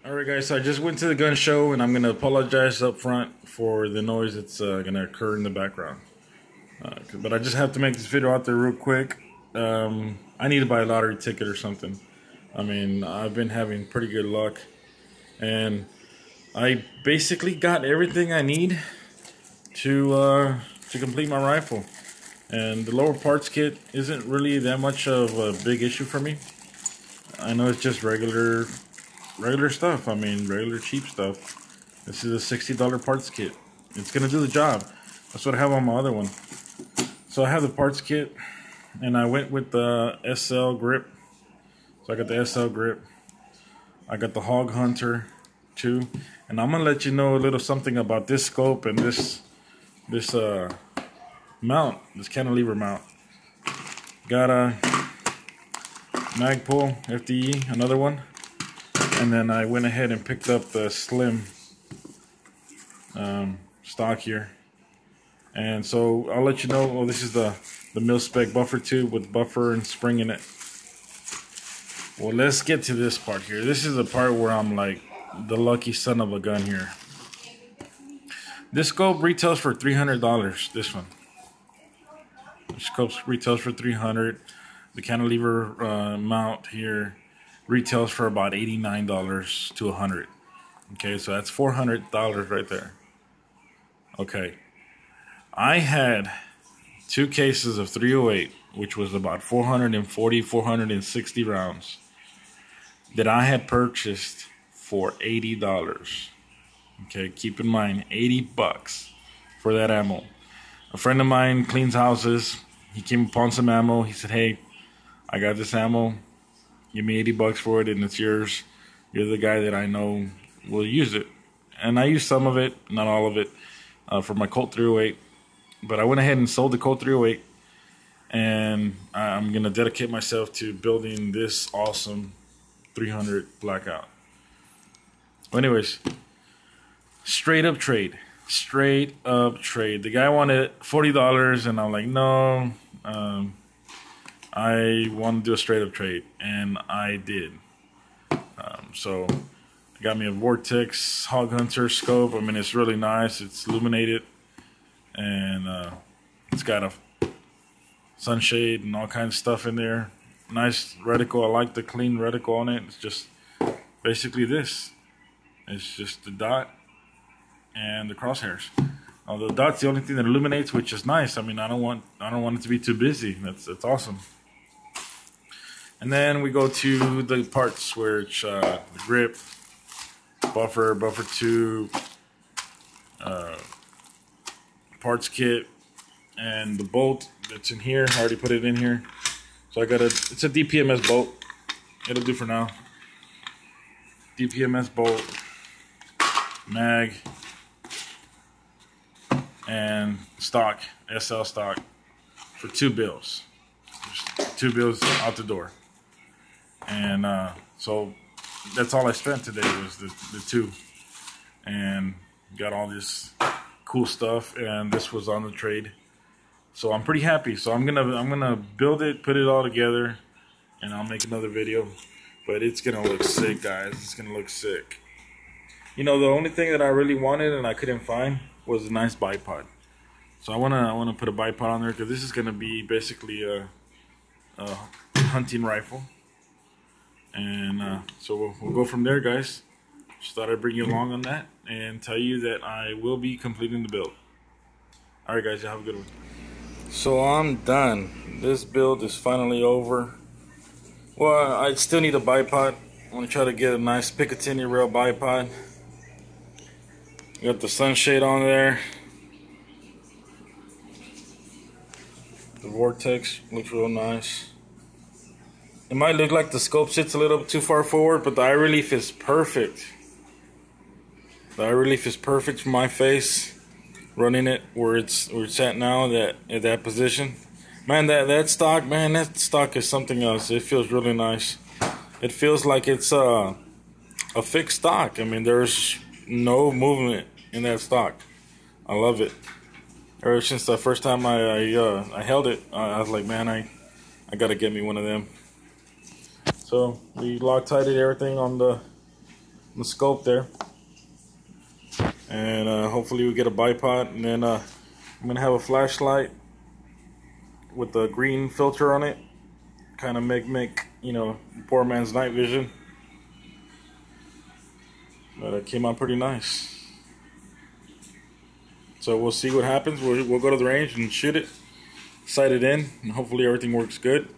Alright guys, so I just went to the gun show and I'm going to apologize up front for the noise that's going to occur in the background. But I just have to make this video out there real quick. I need to buy a lottery ticket or something. I mean, I've been having pretty good luck. And I basically got everything I need to complete my rifle. And the lower parts kit isn't really that much of a big issue for me. I know it's just regular stuff. I mean, regular cheap stuff. This is a $60 parts kit. It's gonna do the job. That's what I have on my other one. So I have the parts kit, and I went with the SL grip. So I got the SL grip. I got the Hog Hunter too, and I'm gonna let you know a little something about this scope and this mount, this cantilever mount. Got a Magpul FDE, another one. And then I went ahead and picked up the slim stock here. And so I'll let you know, well, this is the mil-spec buffer tube with buffer and spring in it. Well, let's get to this part here. This is the part where I'm like the lucky son of a gun here. This scope retails for $300, this one. This scope retails for $300. The cantilever mount here retails for about $89 to $100. Okay, so that's $400 right there. Okay, I had 2 cases of 308, which was about 460 rounds that I had purchased for $80. Okay, keep in mind, $80 for that ammo. A friend of mine cleans houses. He came upon some ammo. He said, "Hey, I got this ammo. Give me $80 for it, and it's yours. You're the guy that I know will use it." And I used some of it, not all of it, for my Colt 308. But I went ahead and sold the Colt 308, and I'm going to dedicate myself to building this awesome 300 blackout. Well, anyways, straight up trade. Straight up trade. The guy wanted $40, and I'm like, no, I want to do a straight up trade, and I did. So I got me a Vortex Hog Hunter scope. I mean, it's really nice. It's illuminated, and it's got a sunshade and all kinds of stuff in there. Nice reticle. I like the clean reticle on it. It's just basically this. It's just the dot and the crosshairs. The dot's the only thing that illuminates, which is nice. I mean, I don't want it to be too busy. That's awesome. And then we go to the parts, which the grip, buffer tube, parts kit, and the bolt that's in here. I already put it in here. So I got it's a DPMS bolt. It'll do for now. DPMS bolt, mag, and stock, SL stock, for 2 bills. Just 2 bills out the door. And so that's all I spent today was the 2, and got all this cool stuff, and this was on the trade. So I'm pretty happy. So I'm gonna build it, put it all together, and I'll make another video. But it's gonna look sick, guys. It's gonna look sick. You know, the only thing that I really wanted and I couldn't find was a nice bipod. So I wanna put a bipod on there, because this is gonna be basically a hunting rifle. And so we'll go from there, guys. Just thought I'd bring you along on that and tell you that I will be completing the build. Alright guys, you have a good one. So I'm done. This build is finally over. Well, I still need a bipod. I'm gonna try to get a nice Picatinny rail bipod. Got the sunshade on there. The Vortex looks real nice. It might look like the scope sits a little too far forward, but the eye relief is perfect. The eye relief is perfect for my face. Running it where it's at now, at that position. Man, that stock, man, that stock is something else. It feels really nice. It feels like it's a fixed stock. I mean, there's no movement in that stock. I love it. Ever since the first time I held it, I was like, man, I gotta get me one of them. So we Loctited everything on the the scope there. And hopefully we get a bipod, and then I'm gonna have a flashlight with the green filter on it, kind of make you know, poor man's night vision. But it came out pretty nice. So we'll see what happens. We'll go to the range and shoot it, sight it in, and hopefully everything works good.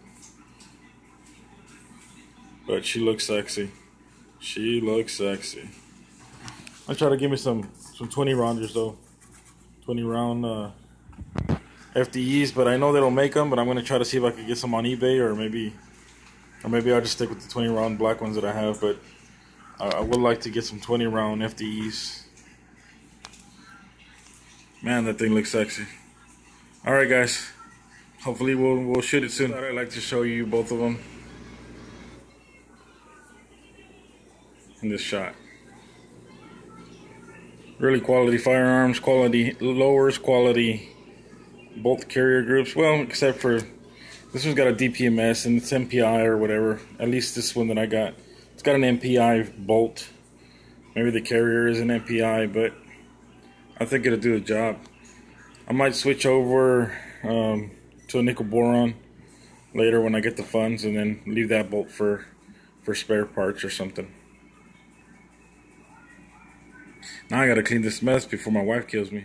But she looks sexy. She looks sexy. I try to give me some 20 rounders though, 20 round FDEs. But I know they don't make them. But I'm gonna try to see if I can get some on eBay, or maybe I'll just stick with the 20 round black ones that I have. But I would like to get some 20 round FDEs. Man, that thing looks sexy. Alright guys, hopefully we'll shoot it soon. I'd like to show you both of them in this shot. Really quality firearms, quality lowers, quality bolt carrier groups. Well, except for this one's got a DPMS and it's MPI or whatever. At least this one that I got, it's got an MPI bolt. Maybe the carrier is an MPI, but I think it'll do the job. I might switch over to a nickel boron later when I get the funds, and then leave that bolt for spare parts or something. Now I gotta clean this mess before my wife kills me.